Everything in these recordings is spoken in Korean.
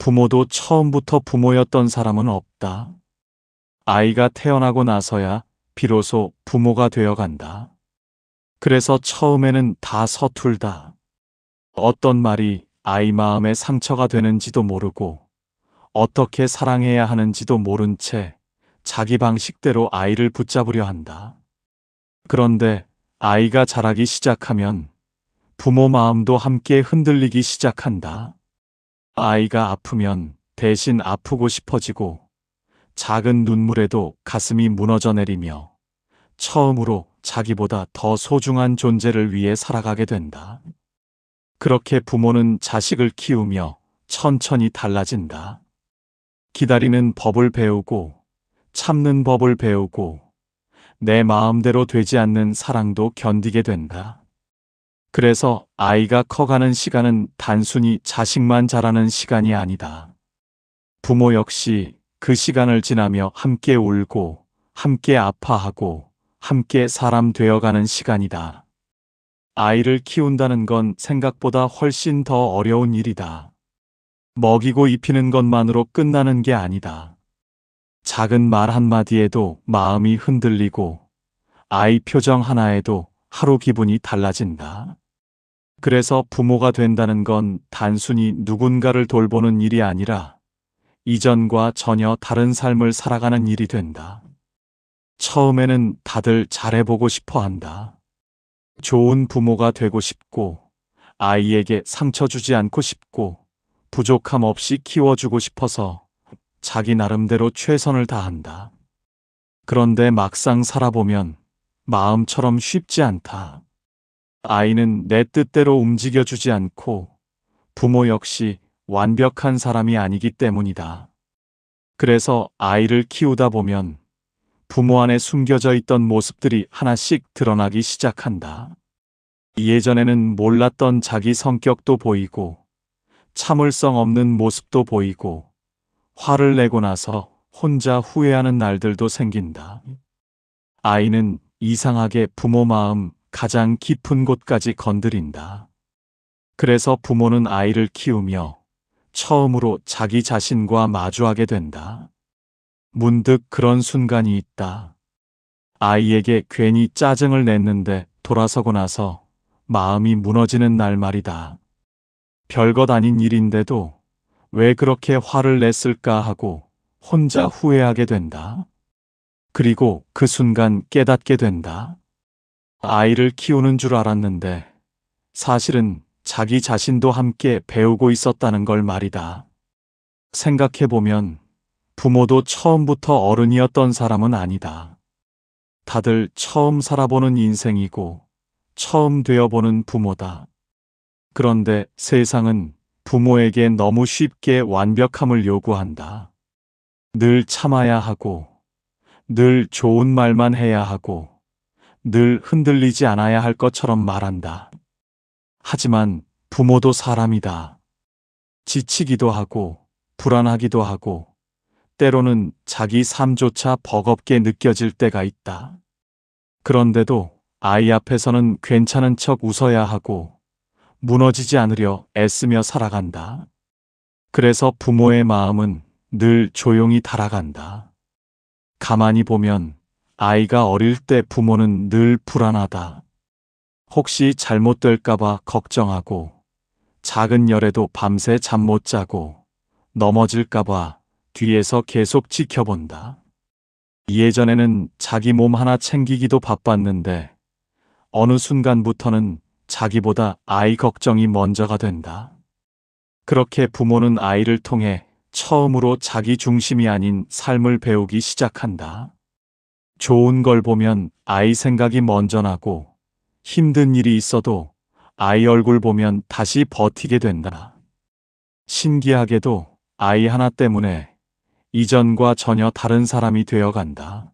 부모도 처음부터 부모였던 사람은 없다. 아이가 태어나고 나서야 비로소 부모가 되어 간다. 그래서 처음에는 다 서툴다. 어떤 말이 아이 마음에 상처가 되는지도 모르고 어떻게 사랑해야 하는지도 모른 채 자기 방식대로 아이를 붙잡으려 한다. 그런데 아이가 자라기 시작하면 부모 마음도 함께 흔들리기 시작한다. 아이가 아프면 대신 아프고 싶어지고 작은 눈물에도 가슴이 무너져 내리며 처음으로 자기보다 더 소중한 존재를 위해 살아가게 된다. 그렇게 부모는 자식을 키우며 천천히 달라진다. 기다리는 법을 배우고 참는 법을 배우고 내 마음대로 되지 않는 사랑도 견디게 된다. 그래서 아이가 커가는 시간은 단순히 자식만 자라는 시간이 아니다. 부모 역시 그 시간을 지나며 함께 울고 함께 아파하고 함께 사람 되어가는 시간이다. 아이를 키운다는 건 생각보다 훨씬 더 어려운 일이다. 먹이고 입히는 것만으로 끝나는 게 아니다. 작은 말 한마디에도 마음이 흔들리고 아이 표정 하나에도 하루 기분이 달라진다. 그래서 부모가 된다는 건 단순히 누군가를 돌보는 일이 아니라 이전과 전혀 다른 삶을 살아가는 일이 된다. 처음에는 다들 잘해보고 싶어 한다. 좋은 부모가 되고 싶고 아이에게 상처 주지 않고 싶고 부족함 없이 키워주고 싶어서 자기 나름대로 최선을 다한다. 그런데 막상 살아보면 마음처럼 쉽지 않다. 아이는 내 뜻대로 움직여주지 않고 부모 역시 완벽한 사람이 아니기 때문이다. 그래서 아이를 키우다 보면 부모 안에 숨겨져 있던 모습들이 하나씩 드러나기 시작한다. 예전에는 몰랐던 자기 성격도 보이고 참을성 없는 모습도 보이고 화를 내고 나서 혼자 후회하는 날들도 생긴다. 아이는 이상하게 부모 마음 가장 깊은 곳까지 건드린다. 그래서 부모는 아이를 키우며 처음으로 자기 자신과 마주하게 된다. 문득 그런 순간이 있다. 아이에게 괜히 짜증을 냈는데 돌아서고 나서 마음이 무너지는 날 말이다. 별것 아닌 일인데도 왜 그렇게 화를 냈을까 하고 혼자 후회하게 된다. 그리고 그 순간 깨닫게 된다. 아이를 키우는 줄 알았는데 사실은 자기 자신도 함께 배우고 있었다는 걸 말이다. 생각해보면 부모도 처음부터 어른이었던 사람은 아니다. 다들 처음 살아보는 인생이고 처음 되어보는 부모다. 그런데 세상은 부모에게 너무 쉽게 완벽함을 요구한다. 늘 참아야 하고 늘 좋은 말만 해야 하고 늘 흔들리지 않아야 할 것처럼 말한다. 하지만 부모도 사람이다. 지치기도 하고 불안하기도 하고 때로는 자기 삶조차 버겁게 느껴질 때가 있다. 그런데도 아이 앞에서는 괜찮은 척 웃어야 하고 무너지지 않으려 애쓰며 살아간다. 그래서 부모의 마음은 늘 조용히 달아간다. 가만히 보면 아이가 어릴 때 부모는 늘 불안하다. 혹시 잘못될까봐 걱정하고 작은 열에도 밤새 잠 못 자고 넘어질까봐 뒤에서 계속 지켜본다. 예전에는 자기 몸 하나 챙기기도 바빴는데 어느 순간부터는 자기보다 아이 걱정이 먼저가 된다. 그렇게 부모는 아이를 통해 처음으로 자기 중심이 아닌 삶을 배우기 시작한다. 좋은 걸 보면 아이 생각이 먼저 나고 힘든 일이 있어도 아이 얼굴 보면 다시 버티게 된다. 신기하게도 아이 하나 때문에 이전과 전혀 다른 사람이 되어간다.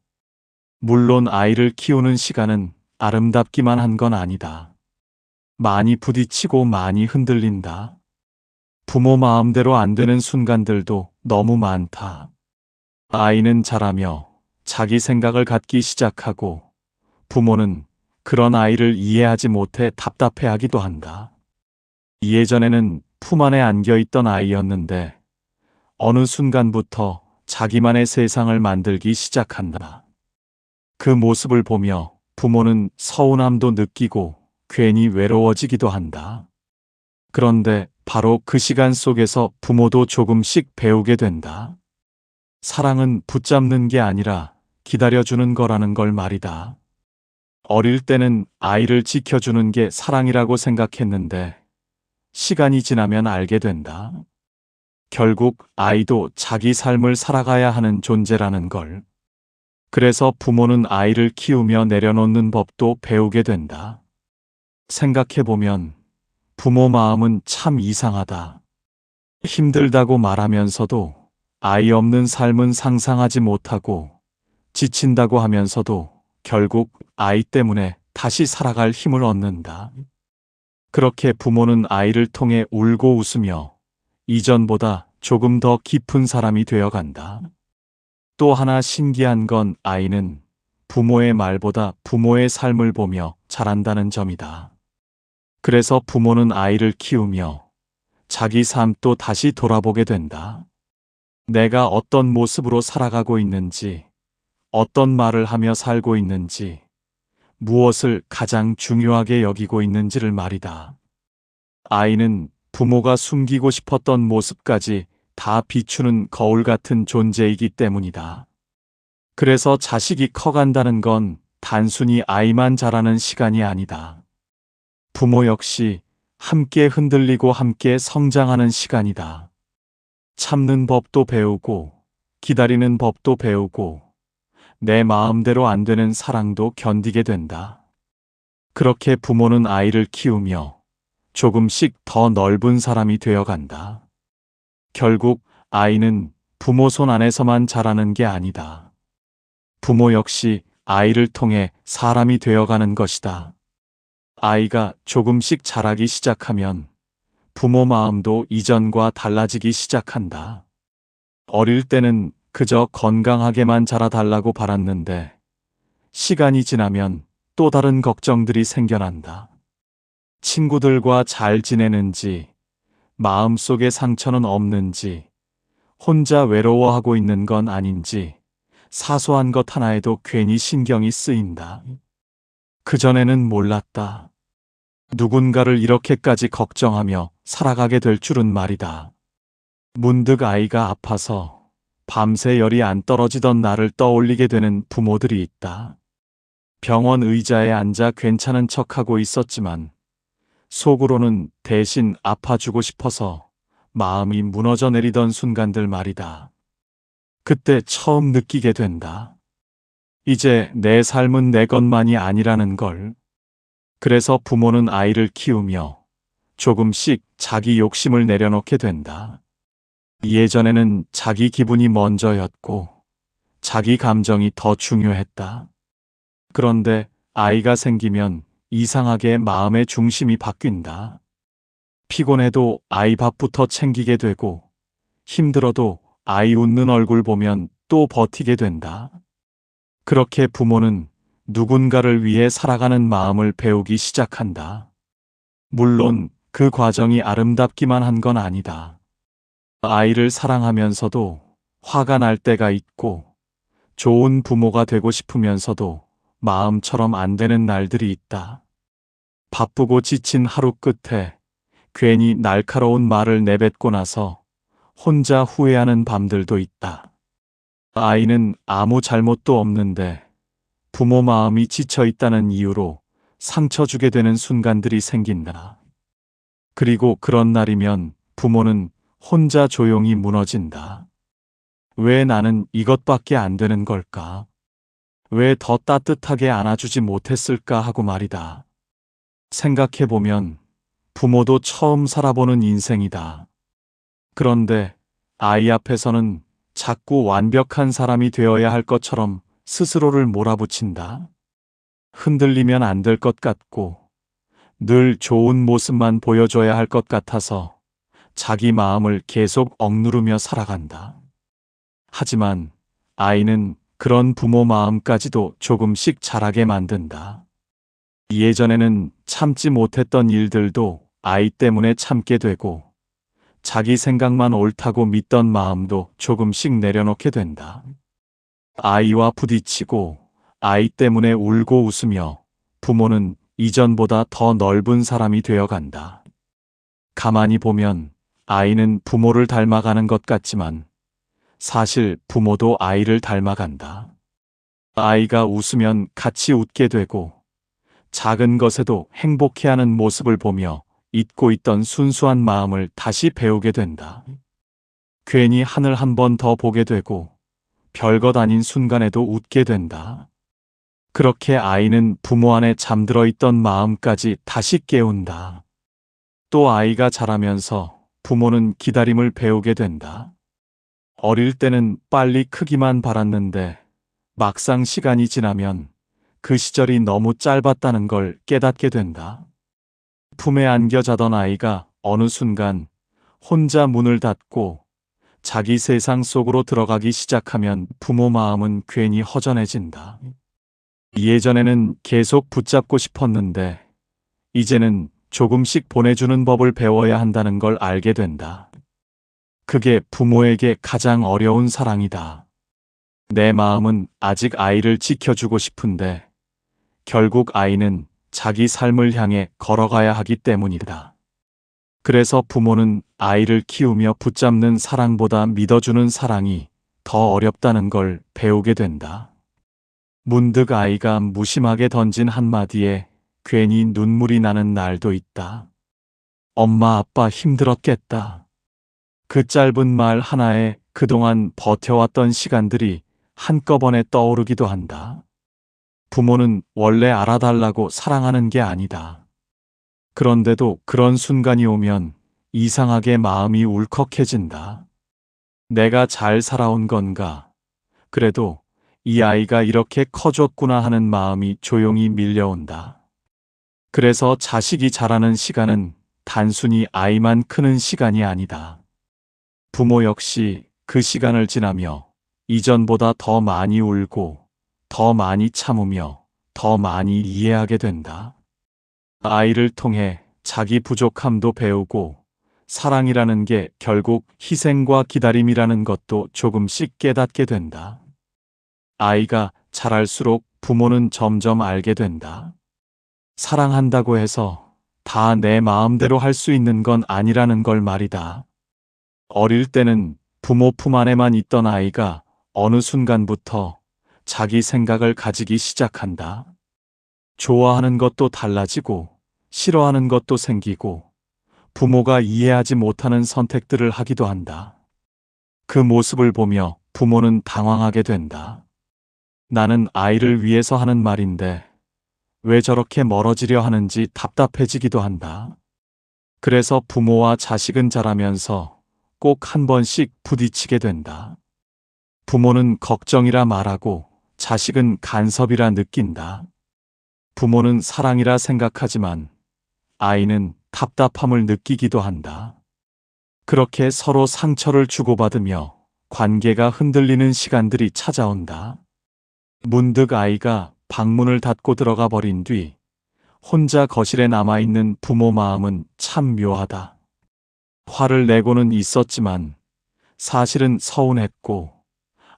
물론 아이를 키우는 시간은 아름답기만 한 건 아니다. 많이 부딪히고 많이 흔들린다. 부모 마음대로 안 되는 순간들도 너무 많다. 아이는 자라며 자기 생각을 갖기 시작하고 부모는 그런 아이를 이해하지 못해 답답해하기도 한다. 예전에는 품 안에 안겨있던 아이였는데 어느 순간부터 자기만의 세상을 만들기 시작한다. 그 모습을 보며 부모는 서운함도 느끼고 괜히 외로워지기도 한다. 그런데 바로 그 시간 속에서 부모도 조금씩 배우게 된다. 사랑은 붙잡는 게 아니라 기다려주는 거라는 걸 말이다. 어릴 때는 아이를 지켜주는 게 사랑이라고 생각했는데 시간이 지나면 알게 된다. 결국 아이도 자기 삶을 살아가야 하는 존재라는 걸. 그래서 부모는 아이를 키우며 내려놓는 법도 배우게 된다. 생각해보면 부모 마음은 참 이상하다. 힘들다고 말하면서도 아이 없는 삶은 상상하지 못하고, 지친다고 하면서도 결국 아이 때문에 다시 살아갈 힘을 얻는다. 그렇게 부모는 아이를 통해 울고 웃으며 이전보다 조금 더 깊은 사람이 되어간다. 또 하나 신기한 건 아이는 부모의 말보다 부모의 삶을 보며 자란다는 점이다. 그래서 부모는 아이를 키우며 자기 삶도 다시 돌아보게 된다. 내가 어떤 모습으로 살아가고 있는지, 어떤 말을 하며 살고 있는지, 무엇을 가장 중요하게 여기고 있는지를 말이다. 아이는 부모가 숨기고 싶었던 모습까지 다 비추는 거울 같은 존재이기 때문이다. 그래서 자식이 커간다는 건 단순히 아이만 자라는 시간이 아니다. 부모 역시 함께 흔들리고 함께 성장하는 시간이다. 참는 법도 배우고, 기다리는 법도 배우고, 내 마음대로 안 되는 사랑도 견디게 된다. 그렇게 부모는 아이를 키우며 조금씩 더 넓은 사람이 되어간다. 결국 아이는 부모 손 안에서만 자라는 게 아니다. 부모 역시 아이를 통해 사람이 되어가는 것이다. 아이가 조금씩 자라기 시작하면 부모 마음도 이전과 달라지기 시작한다. 어릴 때는 그저 건강하게만 자라달라고 바랐는데 시간이 지나면 또 다른 걱정들이 생겨난다. 친구들과 잘 지내는지, 마음속에 상처는 없는지, 혼자 외로워하고 있는 건 아닌지, 사소한 것 하나에도 괜히 신경이 쓰인다. 그전에는 몰랐다. 누군가를 이렇게까지 걱정하며 살아가게 될 줄은 말이다. 문득 아이가 아파서 밤새 열이 안 떨어지던 나를 떠올리게 되는 부모들이 있다. 병원 의자에 앉아 괜찮은 척하고 있었지만 속으로는 대신 아파주고 싶어서 마음이 무너져 내리던 순간들 말이다. 그때 처음 느끼게 된다. 이제 내 삶은 내 것만이 아니라는 걸. 그래서 부모는 아이를 키우며 조금씩 자기 욕심을 내려놓게 된다. 예전에는 자기 기분이 먼저였고 자기 감정이 더 중요했다. 그런데 아이가 생기면 이상하게 마음의 중심이 바뀐다. 피곤해도 아이 밥부터 챙기게 되고 힘들어도 아이 웃는 얼굴 보면 또 버티게 된다. 그렇게 부모는 누군가를 위해 살아가는 마음을 배우기 시작한다. 물론 그 과정이 아름답기만 한 건 아니다. 아이를 사랑하면서도 화가 날 때가 있고 좋은 부모가 되고 싶으면서도 마음처럼 안 되는 날들이 있다. 바쁘고 지친 하루 끝에 괜히 날카로운 말을 내뱉고 나서 혼자 후회하는 밤들도 있다. 아이는 아무 잘못도 없는데 부모 마음이 지쳐 있다는 이유로 상처 주게 되는 순간들이 생긴다. 그리고 그런 날이면 부모는 혼자 조용히 무너진다. 왜 나는 이것밖에 안 되는 걸까? 왜 더 따뜻하게 안아주지 못했을까 하고 말이다. 생각해보면 부모도 처음 살아보는 인생이다. 그런데 아이 앞에서는 자꾸 완벽한 사람이 되어야 할 것처럼 스스로를 몰아붙인다. 흔들리면 안 될 것 같고 늘 좋은 모습만 보여줘야 할 것 같아서 자기 마음을 계속 억누르며 살아간다. 하지만 아이는 그런 부모 마음까지도 조금씩 자라게 만든다. 예전에는 참지 못했던 일들도 아이 때문에 참게 되고 자기 생각만 옳다고 믿던 마음도 조금씩 내려놓게 된다. 아이와 부딪히고 아이 때문에 울고 웃으며 부모는 이전보다 더 넓은 사람이 되어 간다. 가만히 보면 아이는 부모를 닮아가는 것 같지만 사실 부모도 아이를 닮아간다. 아이가 웃으면 같이 웃게 되고 작은 것에도 행복해하는 모습을 보며 잊고 있던 순수한 마음을 다시 배우게 된다. 괜히 하늘 한 번 더 보게 되고 별것 아닌 순간에도 웃게 된다. 그렇게 아이는 부모 안에 잠들어 있던 마음까지 다시 깨운다. 또 아이가 자라면서 부모는 기다림을 배우게 된다. 어릴 때는 빨리 크기만 바랐는데 막상 시간이 지나면 그 시절이 너무 짧았다는 걸 깨닫게 된다. 품에 안겨 자던 아이가 어느 순간 혼자 문을 닫고 자기 세상 속으로 들어가기 시작하면 부모 마음은 괜히 허전해진다. 예전에는 계속 붙잡고 싶었는데 이제는 조금씩 보내주는 법을 배워야 한다는 걸 알게 된다. 그게 부모에게 가장 어려운 사랑이다. 내 마음은 아직 아이를 지켜주고 싶은데 결국 아이는 자기 삶을 향해 걸어가야 하기 때문이다. 그래서 부모는 아이를 키우며 붙잡는 사랑보다 믿어주는 사랑이 더 어렵다는 걸 배우게 된다. 문득 아이가 무심하게 던진 한마디에 괜히 눈물이 나는 날도 있다. 엄마 아빠 힘들었겠다. 그 짧은 말 하나에 그동안 버텨왔던 시간들이 한꺼번에 떠오르기도 한다. 부모는 원래 알아달라고 사랑하는 게 아니다. 그런데도 그런 순간이 오면 이상하게 마음이 울컥해진다. 내가 잘 살아온 건가? 그래도 이 아이가 이렇게 커졌구나 하는 마음이 조용히 밀려온다. 그래서 자식이 자라는 시간은 단순히 아이만 크는 시간이 아니다. 부모 역시 그 시간을 지나며 이전보다 더 많이 울고 더 많이 참으며 더 많이 이해하게 된다. 아이를 통해 자기 부족함도 배우고 사랑이라는 게 결국 희생과 기다림이라는 것도 조금씩 깨닫게 된다. 아이가 자랄수록 부모는 점점 알게 된다. 사랑한다고 해서 다 내 마음대로 할 수 있는 건 아니라는 걸 말이다. 어릴 때는 부모 품 안에만 있던 아이가 어느 순간부터 자기 생각을 가지기 시작한다. 좋아하는 것도 달라지고 싫어하는 것도 생기고 부모가 이해하지 못하는 선택들을 하기도 한다. 그 모습을 보며 부모는 당황하게 된다. 나는 아이를 위해서 하는 말인데 왜 저렇게 멀어지려 하는지 답답해지기도 한다. 그래서 부모와 자식은 자라면서 꼭 한 번씩 부딪히게 된다. 부모는 걱정이라 말하고 자식은 간섭이라 느낀다. 부모는 사랑이라 생각하지만 아이는 답답함을 느끼기도 한다. 그렇게 서로 상처를 주고받으며 관계가 흔들리는 시간들이 찾아온다. 문득 아이가 방문을 닫고 들어가 버린 뒤 혼자 거실에 남아있는 부모 마음은 참 묘하다. 화를 내고는 있었지만 사실은 서운했고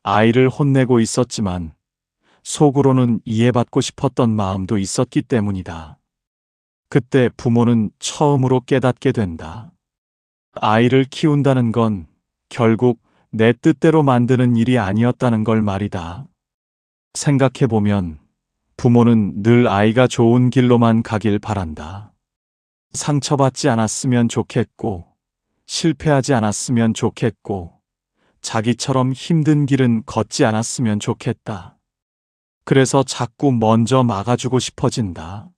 아이를 혼내고 있었지만 속으로는 이해받고 싶었던 마음도 있었기 때문이다. 그때 부모는 처음으로 깨닫게 된다. 아이를 키운다는 건 결국 내 뜻대로 만드는 일이 아니었다는 걸 말이다. 생각해보면 부모는 늘 아이가 좋은 길로만 가길 바란다. 상처받지 않았으면 좋겠고, 실패하지 않았으면 좋겠고, 자기처럼 힘든 길은 걷지 않았으면 좋겠다. 그래서 자꾸 먼저 막아주고 싶어진다.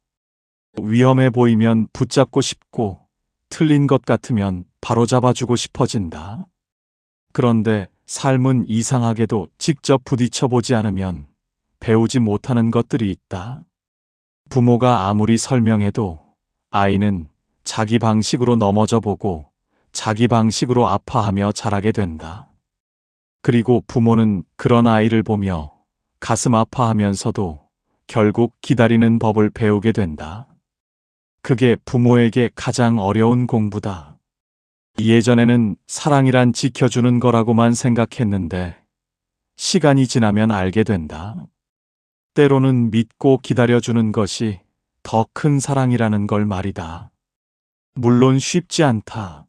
위험해 보이면 붙잡고 싶고, 틀린 것 같으면 바로잡아주고 싶어진다. 그런데 삶은 이상하게도 직접 부딪혀보지 않으면 배우지 못하는 것들이 있다. 부모가 아무리 설명해도 아이는 자기 방식으로 넘어져 보고 자기 방식으로 아파하며 자라게 된다. 그리고 부모는 그런 아이를 보며 가슴 아파하면서도 결국 기다리는 법을 배우게 된다. 그게 부모에게 가장 어려운 공부다. 예전에는 사랑이란 지켜주는 거라고만 생각했는데 시간이 지나면 알게 된다. 때로는 믿고 기다려주는 것이 더 큰 사랑이라는 걸 말이다. 물론 쉽지 않다.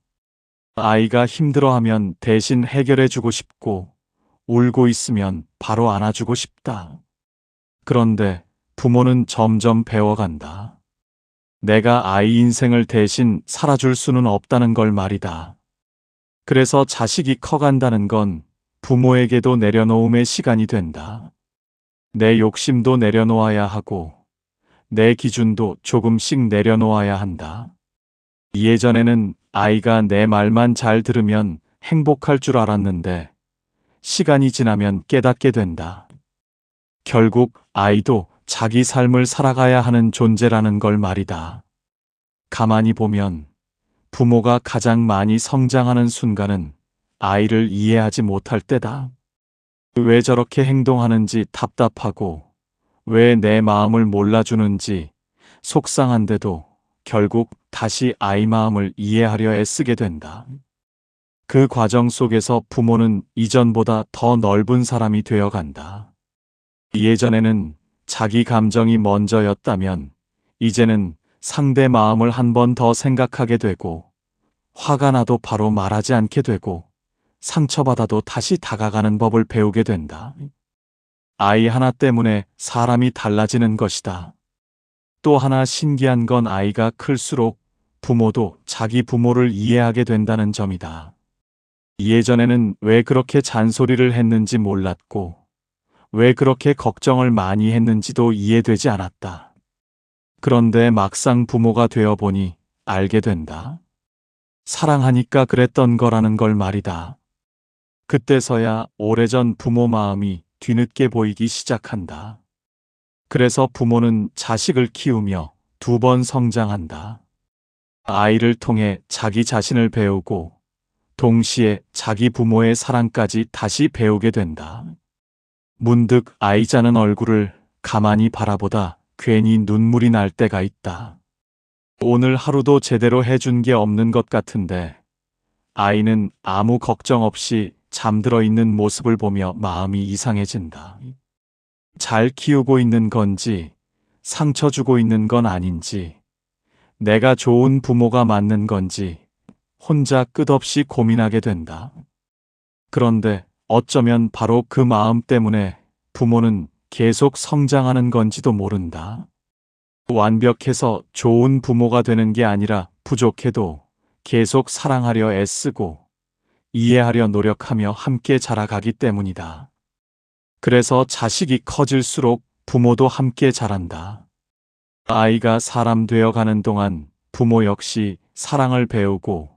아이가 힘들어하면 대신 해결해주고 싶고, 울고 있으면 바로 안아주고 싶다. 그런데 부모는 점점 배워간다. 내가 아이 인생을 대신 살아줄 수는 없다는 걸 말이다. 그래서 자식이 커간다는 건 부모에게도 내려놓음의 시간이 된다. 내 욕심도 내려놓아야 하고, 내 기준도 조금씩 내려놓아야 한다. 예전에는 아이가 내 말만 잘 들으면 행복할 줄 알았는데, 시간이 지나면 깨닫게 된다. 결국 아이도 자기 삶을 살아가야 하는 존재라는 걸 말이다. 가만히 보면 부모가 가장 많이 성장하는 순간은 아이를 이해하지 못할 때다. 왜 저렇게 행동하는지 답답하고, 왜 내 마음을 몰라주는지 속상한데도 결국 다시 아이 마음을 이해하려 애쓰게 된다. 그 과정 속에서 부모는 이전보다 더 넓은 사람이 되어 간다. 예전에는 자기 감정이 먼저였다면 이제는 상대 마음을 한 번 더 생각하게 되고, 화가 나도 바로 말하지 않게 되고, 상처받아도 다시 다가가는 법을 배우게 된다. 아이 하나 때문에 사람이 달라지는 것이다. 또 하나 신기한 건 아이가 클수록 부모도 자기 부모를 이해하게 된다는 점이다. 예전에는 왜 그렇게 잔소리를 했는지 몰랐고, 왜 그렇게 걱정을 많이 했는지도 이해되지 않았다. 그런데 막상 부모가 되어 보니 알게 된다. 사랑하니까 그랬던 거라는 걸 말이다. 그때서야 오래전 부모 마음이 뒤늦게 보이기 시작한다. 그래서 부모는 자식을 키우며 두 번 성장한다. 아이를 통해 자기 자신을 배우고, 동시에 자기 부모의 사랑까지 다시 배우게 된다. 문득 아이 자는 얼굴을 가만히 바라보다 괜히 눈물이 날 때가 있다. 오늘 하루도 제대로 해준 게 없는 것 같은데, 아이는 아무 걱정 없이 잠들어 있는 모습을 보며 마음이 이상해진다. 잘 키우고 있는 건지, 상처 주고 있는 건 아닌지, 내가 좋은 부모가 맞는 건지 혼자 끝없이 고민하게 된다. 그런데 어쩌면 바로 그 마음 때문에 부모는 계속 성장하는 건지도 모른다. 완벽해서 좋은 부모가 되는 게 아니라 부족해도 계속 사랑하려 애쓰고 이해하려 노력하며 함께 자라가기 때문이다. 그래서 자식이 커질수록 부모도 함께 자란다. 아이가 사람 되어 가는 동안 부모 역시 사랑을 배우고,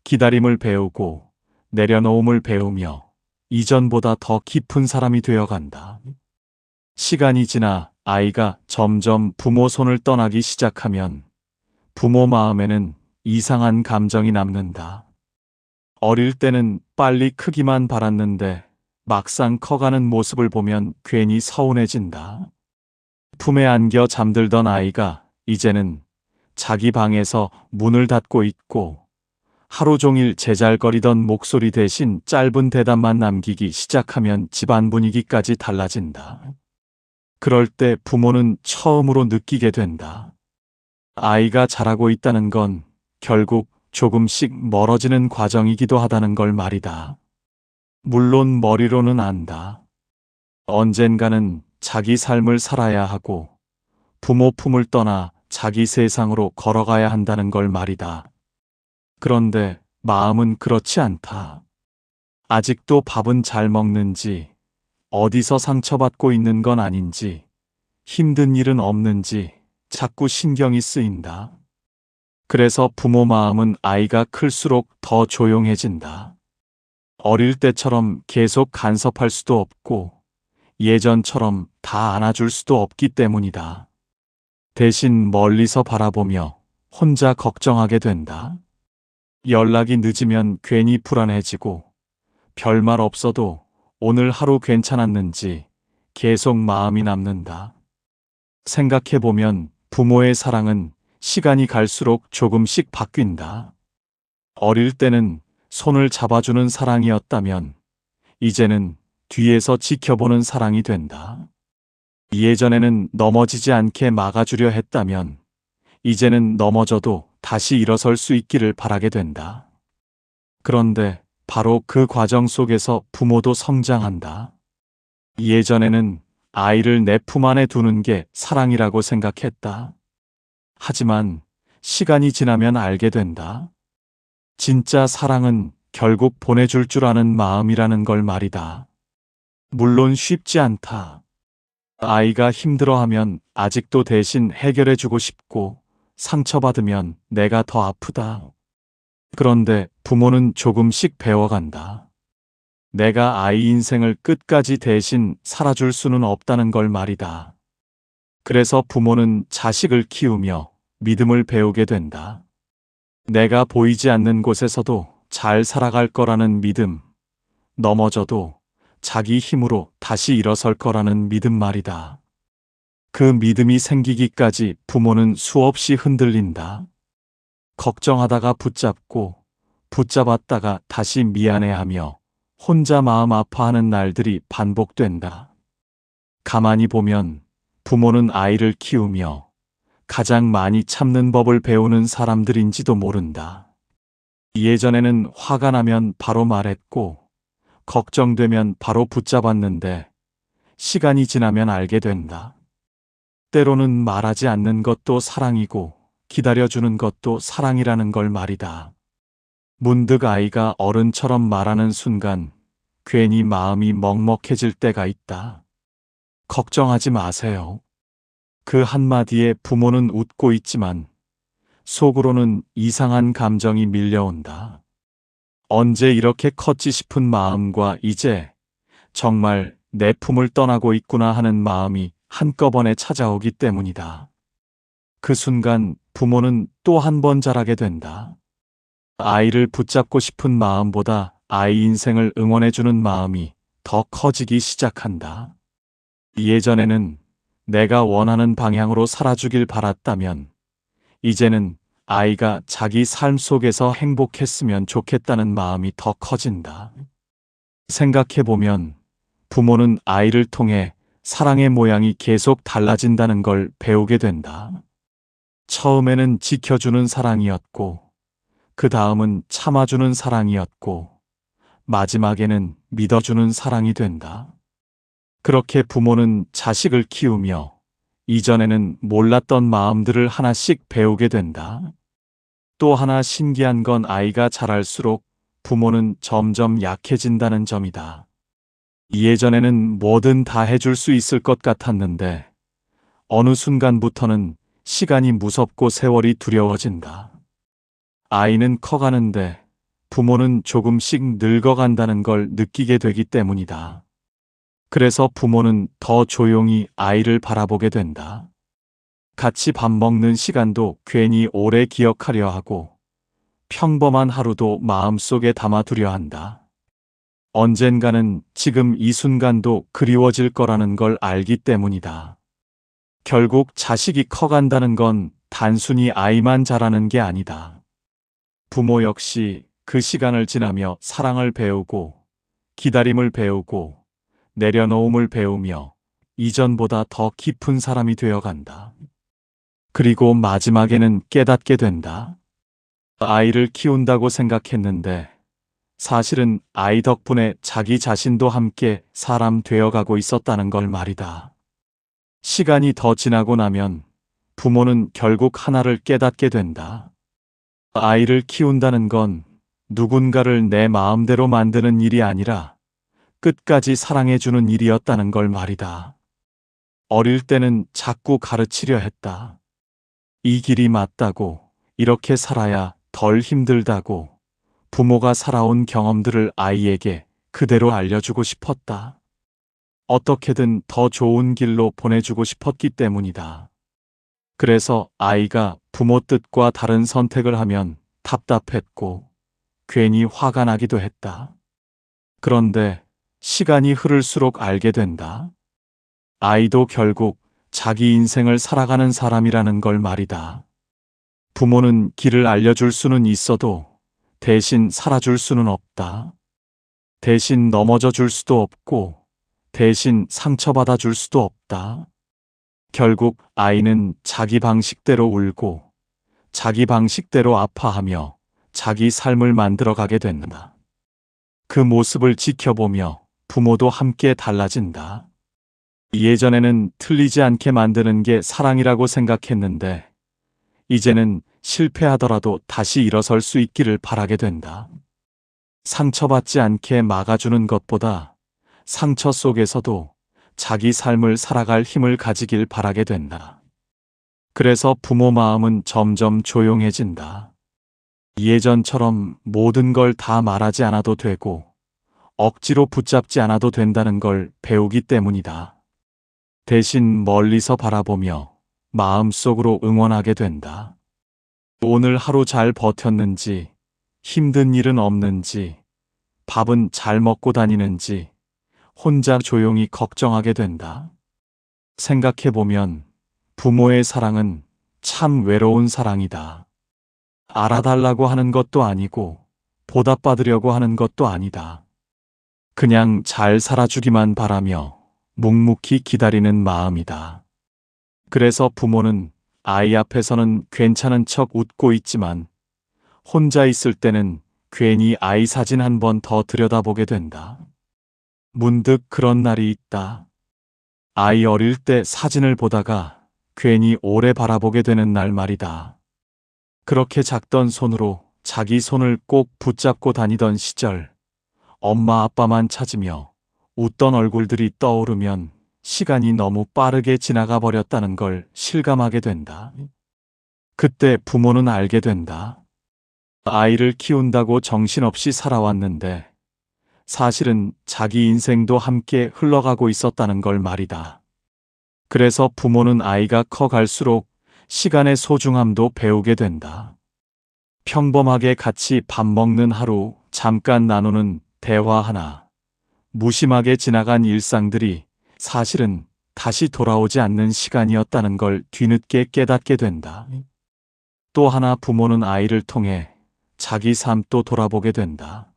기다림을 배우고, 내려놓음을 배우며 이전보다 더 깊은 사람이 되어 간다. 시간이 지나 아이가 점점 부모 손을 떠나기 시작하면 부모 마음에는 이상한 감정이 남는다. 어릴 때는 빨리 크기만 바랐는데 막상 커가는 모습을 보면 괜히 서운해진다. 품에 안겨 잠들던 아이가 이제는 자기 방에서 문을 닫고 있고, 하루 종일 제잘거리던 목소리 대신 짧은 대답만 남기기 시작하면 집안 분위기까지 달라진다. 그럴 때 부모는 처음으로 느끼게 된다. 아이가 자라고 있다는 건 결국 조금씩 멀어지는 과정이기도 하다는 걸 말이다. 물론 머리로는 안다. 언젠가는 자기 삶을 살아야 하고 부모 품을 떠나 자기 세상으로 걸어가야 한다는 걸 말이다. 그런데 마음은 그렇지 않다. 아직도 밥은 잘 먹는지, 어디서 상처받고 있는 건 아닌지, 힘든 일은 없는지 자꾸 신경이 쓰인다. 그래서 부모 마음은 아이가 클수록 더 조용해진다. 어릴 때처럼 계속 간섭할 수도 없고, 예전처럼 다 안아줄 수도 없기 때문이다. 대신 멀리서 바라보며 혼자 걱정하게 된다. 연락이 늦으면 괜히 불안해지고, 별말 없어도 오늘 하루 괜찮았는지 계속 마음이 남는다. 생각해보면 부모의 사랑은 시간이 갈수록 조금씩 바뀐다. 어릴 때는 손을 잡아주는 사랑이었다면 이제는 뒤에서 지켜보는 사랑이 된다. 예전에는 넘어지지 않게 막아주려 했다면 이제는 넘어져도 다시 일어설 수 있기를 바라게 된다. 그런데 바로 그 과정 속에서 부모도 성장한다. 예전에는 아이를 내 품 안에 두는 게 사랑이라고 생각했다. 하지만 시간이 지나면 알게 된다. 진짜 사랑은 결국 보내줄 줄 아는 마음이라는 걸 말이다. 물론 쉽지 않다. 아이가 힘들어하면 아직도 대신 해결해주고 싶고 상처받으면 내가 더 아프다. 그런데 부모는 조금씩 배워간다. 내가 아이 인생을 끝까지 대신 살아줄 수는 없다는 걸 말이다. 그래서 부모는 자식을 키우며 믿음을 배우게 된다. 내가 보이지 않는 곳에서도 잘 살아갈 거라는 믿음, 넘어져도 자기 힘으로 다시 일어설 거라는 믿음 말이다. 그 믿음이 생기기까지 부모는 수없이 흔들린다. 걱정하다가 붙잡고, 붙잡았다가 다시 미안해하며 혼자 마음 아파하는 날들이 반복된다. 가만히 보면 부모는 아이를 키우며 가장 많이 참는 법을 배우는 사람들인지도 모른다. 예전에는 화가 나면 바로 말했고, 걱정되면 바로 붙잡았는데 시간이 지나면 알게 된다. 때로는 말하지 않는 것도 사랑이고 기다려주는 것도 사랑이라는 걸 말이다. 문득 아이가 어른처럼 말하는 순간 괜히 마음이 먹먹해질 때가 있다. 걱정하지 마세요. 그 한마디에 부모는 웃고 있지만 속으로는 이상한 감정이 밀려온다. 언제 이렇게 컸지 싶은 마음과 이제 정말 내 품을 떠나고 있구나 하는 마음이 한꺼번에 찾아오기 때문이다. 그 순간 부모는 또 한 번 자라게 된다. 아이를 붙잡고 싶은 마음보다 아이 인생을 응원해주는 마음이 더 커지기 시작한다. 예전에는 내가 원하는 방향으로 살아주길 바랐다면 이제는 아이가 자기 삶 속에서 행복했으면 좋겠다는 마음이 더 커진다. 생각해보면 부모는 아이를 통해 사랑의 모양이 계속 달라진다는 걸 배우게 된다. 처음에는 지켜주는 사랑이었고, 그 다음은 참아주는 사랑이었고, 마지막에는 믿어주는 사랑이 된다. 그렇게 부모는 자식을 키우며 이전에는 몰랐던 마음들을 하나씩 배우게 된다. 또 하나 신기한 건 아이가 자랄수록 부모는 점점 약해진다는 점이다. 예전에는 뭐든 다 해줄 수 있을 것 같았는데 어느 순간부터는 시간이 무섭고 세월이 두려워진다. 아이는 커가는데 부모는 조금씩 늙어간다는 걸 느끼게 되기 때문이다. 그래서 부모는 더 조용히 아이를 바라보게 된다. 같이 밥 먹는 시간도 괜히 오래 기억하려 하고 평범한 하루도 마음속에 담아두려 한다. 언젠가는 지금 이 순간도 그리워질 거라는 걸 알기 때문이다. 결국 자식이 커간다는 건 단순히 아이만 자라는 게 아니다. 부모 역시 그 시간을 지나며 사랑을 배우고 기다림을 배우고 내려놓음을 배우며 이전보다 더 깊은 사람이 되어간다. 그리고 마지막에는 깨닫게 된다. 아이를 키운다고 생각했는데 사실은 아이 덕분에 자기 자신도 함께 사람 되어가고 있었다는 걸 말이다. 시간이 더 지나고 나면 부모는 결국 하나를 깨닫게 된다. 아이를 키운다는 건 누군가를 내 마음대로 만드는 일이 아니라 끝까지 사랑해주는 일이었다는 걸 말이다. 어릴 때는 자꾸 가르치려 했다. 이 길이 맞다고, 이렇게 살아야 덜 힘들다고, 부모가 살아온 경험들을 아이에게 그대로 알려주고 싶었다. 어떻게든 더 좋은 길로 보내주고 싶었기 때문이다. 그래서 아이가 부모 뜻과 다른 선택을 하면 답답했고, 괜히 화가 나기도 했다. 그런데 시간이 흐를수록 알게 된다. 아이도 결국 자기 인생을 살아가는 사람이라는 걸 말이다. 부모는 길을 알려줄 수는 있어도 대신 살아줄 수는 없다. 대신 넘어져 줄 수도 없고, 대신 상처받아 줄 수도 없다. 결국 아이는 자기 방식대로 울고, 자기 방식대로 아파하며 자기 삶을 만들어가게 된다. 그 모습을 지켜보며 부모도 함께 달라진다. 예전에는 틀리지 않게 만드는 게 사랑이라고 생각했는데, 이제는 실패하더라도 다시 일어설 수 있기를 바라게 된다. 상처받지 않게 막아주는 것보다 상처 속에서도 자기 삶을 살아갈 힘을 가지길 바라게 된다. 그래서 부모 마음은 점점 조용해진다. 예전처럼 모든 걸 다 말하지 않아도 되고 억지로 붙잡지 않아도 된다는 걸 배우기 때문이다. 대신 멀리서 바라보며 마음속으로 응원하게 된다. 오늘 하루 잘 버텼는지, 힘든 일은 없는지, 밥은 잘 먹고 다니는지 혼자 조용히 걱정하게 된다. 생각해보면 부모의 사랑은 참 외로운 사랑이다. 알아달라고 하는 것도 아니고 보답받으려고 하는 것도 아니다. 그냥 잘 살아주기만 바라며 묵묵히 기다리는 마음이다. 그래서 부모는 아이 앞에서는 괜찮은 척 웃고 있지만 혼자 있을 때는 괜히 아이 사진 한 번 더 들여다보게 된다. 문득 그런 날이 있다. 아이 어릴 때 사진을 보다가 괜히 오래 바라보게 되는 날 말이다. 그렇게 작던 손으로 자기 손을 꼭 붙잡고 다니던 시절, 엄마 아빠만 찾으며 웃던 얼굴들이 떠오르면 시간이 너무 빠르게 지나가 버렸다는 걸 실감하게 된다. 그때 부모는 알게 된다. 아이를 키운다고 정신없이 살아왔는데 사실은 자기 인생도 함께 흘러가고 있었다는 걸 말이다. 그래서 부모는 아이가 커갈수록 시간의 소중함도 배우게 된다. 평범하게 같이 밥 먹는 하루, 잠깐 나누는 대화 하나, 무심하게 지나간 일상들이 사실은 다시 돌아오지 않는 시간이었다는 걸 뒤늦게 깨닫게 된다. 또 하나 부모는 아이를 통해 자기 삶도 돌아보게 된다.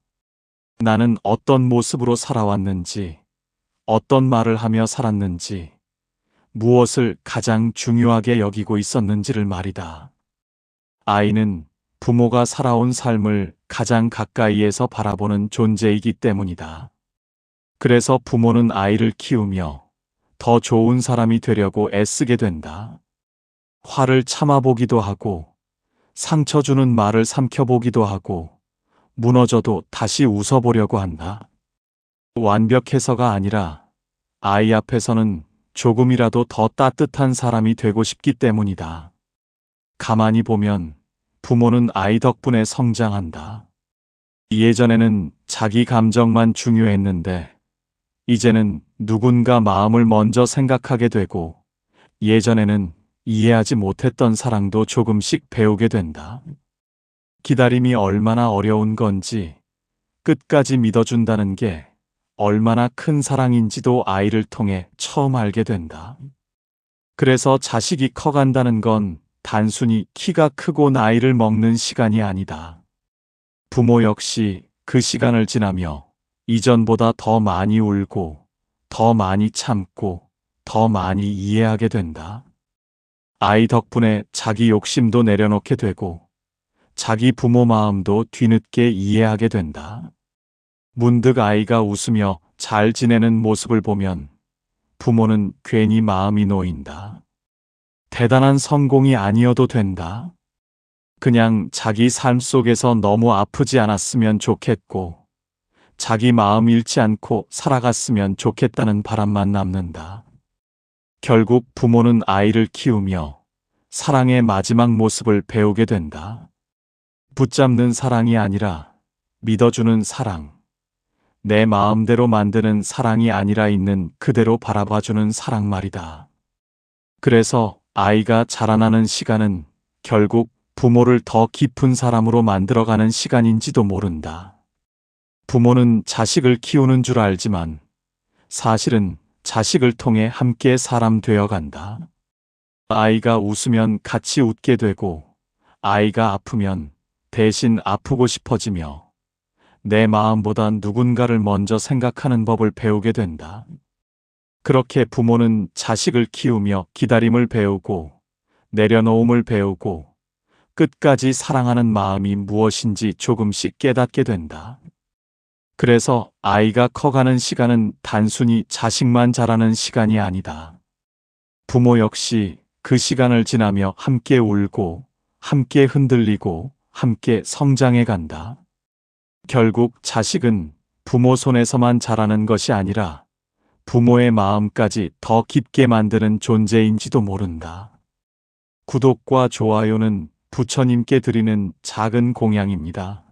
나는 어떤 모습으로 살아왔는지, 어떤 말을 하며 살았는지, 무엇을 가장 중요하게 여기고 있었는지를 말이다. 아이는 부모가 살아온 삶을 가장 가까이에서 바라보는 존재이기 때문이다. 그래서 부모는 아이를 키우며 더 좋은 사람이 되려고 애쓰게 된다. 화를 참아보기도 하고, 상처 주는 말을 삼켜보기도 하고, 무너져도 다시 웃어보려고 한다. 완벽해서가 아니라 아이 앞에서는 조금이라도 더 따뜻한 사람이 되고 싶기 때문이다. 가만히 보면 부모는 아이 덕분에 성장한다. 예전에는 자기 감정만 중요했는데 이제는 누군가 마음을 먼저 생각하게 되고 예전에는 이해하지 못했던 사랑도 조금씩 배우게 된다. 기다림이 얼마나 어려운 건지 끝까지 믿어준다는 게 얼마나 큰 사랑인지도 아이를 통해 처음 알게 된다. 그래서 자식이 커간다는 건 단순히 키가 크고 나이를 먹는 시간이 아니다. 부모 역시 그 시간을 지나며 이전보다 더 많이 울고, 더 많이 참고, 더 많이 이해하게 된다. 아이 덕분에 자기 욕심도 내려놓게 되고, 자기 부모 마음도 뒤늦게 이해하게 된다. 문득 아이가 웃으며 잘 지내는 모습을 보면 부모는 괜히 마음이 놓인다. 대단한 성공이 아니어도 된다. 그냥 자기 삶 속에서 너무 아프지 않았으면 좋겠고, 자기 마음 잃지 않고 살아갔으면 좋겠다는 바람만 남는다. 결국 부모는 아이를 키우며 사랑의 마지막 모습을 배우게 된다. 붙잡는 사랑이 아니라 믿어주는 사랑, 내 마음대로 만드는 사랑이 아니라 있는 그대로 바라봐주는 사랑 말이다. 그래서 아이가 자라나는 시간은 결국 부모를 더 깊은 사람으로 만들어가는 시간인지도 모른다. 부모는 자식을 키우는 줄 알지만 사실은 자식을 통해 함께 사람 되어간다. 아이가 웃으면 같이 웃게 되고 아이가 아프면 대신 아프고 싶어지며 내 마음보다 누군가를 먼저 생각하는 법을 배우게 된다. 그렇게 부모는 자식을 키우며 기다림을 배우고 내려놓음을 배우고 끝까지 사랑하는 마음이 무엇인지 조금씩 깨닫게 된다. 그래서 아이가 커가는 시간은 단순히 자식만 자라는 시간이 아니다. 부모 역시 그 시간을 지나며 함께 울고, 함께 흔들리고, 함께 성장해 간다. 결국 자식은 부모 손에서만 자라는 것이 아니라 부모의 마음까지 더 깊게 만드는 존재인지도 모른다. 구독과 좋아요는 부처님께 드리는 작은 공양입니다.